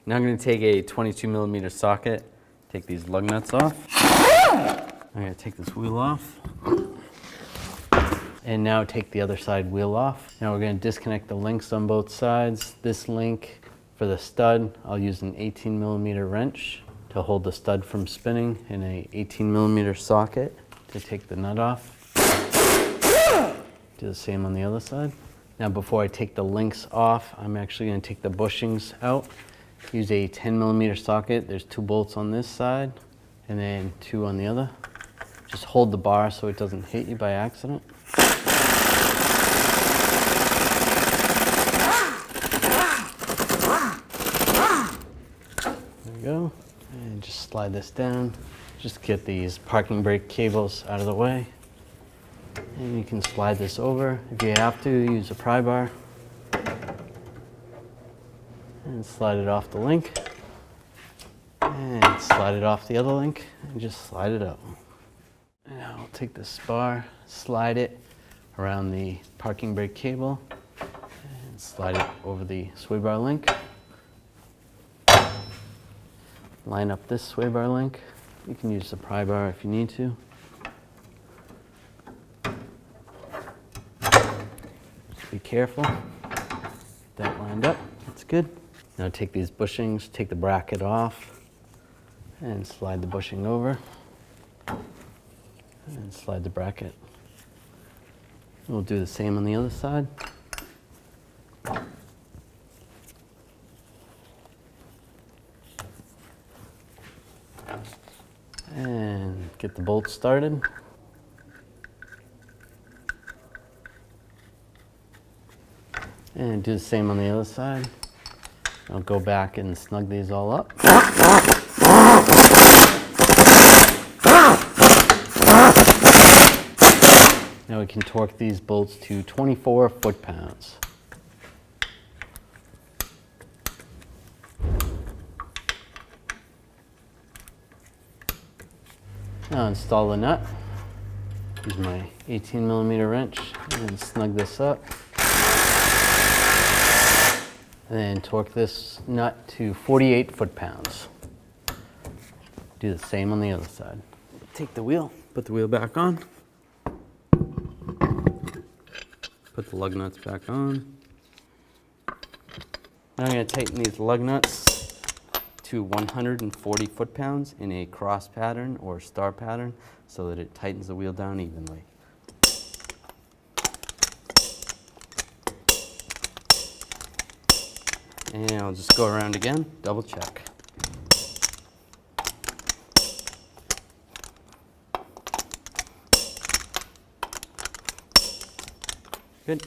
Now I'm going to take a 22mm socket, take these lug nuts off. I'm going to take this wheel off. And now take the other side wheel off. Now we're going to disconnect the links on both sides. This link for the stud, I'll use an 18mm wrench to hold the stud from spinning, and a 18mm socket to take the nut off. Do the same on the other side. Now before I take the links off, I'm actually going to take the bushings out. Use a 10mm socket. There's 2 bolts on this side and then 2 on the other. Just hold the bar so it doesn't hit you by accident. There we go. And just slide this down. Just get these parking brake cables out of the way. And you can slide this over. If you have to, use a pry bar. And slide it off the link. And slide it off the other link. And just slide it up. And now I'll take this bar, slide it around the parking brake cable. And slide it over the sway bar link. Line up this sway bar link. You can use the pry bar if you need to. Just be careful. Get that lined up. That's good. Now take these bushings, take the bracket off, and slide the bushing over. And slide the bracket. We'll do the same on the other side. And get the bolts started. And do the same on the other side. I'll go back and snug these all up. Now we can torque these bolts to 24 foot-pounds. Now install the nut. Use my 18mm wrench and snug this up. And then torque this nut to 48 foot-pounds. Do the same on the other side. Take the wheel, put the wheel back on. Put the lug nuts back on. Now I'm going to tighten these lug nuts to 140 foot-pounds in a cross pattern or star pattern so that it tightens the wheel down evenly. And I'll just go around again, double check. Good.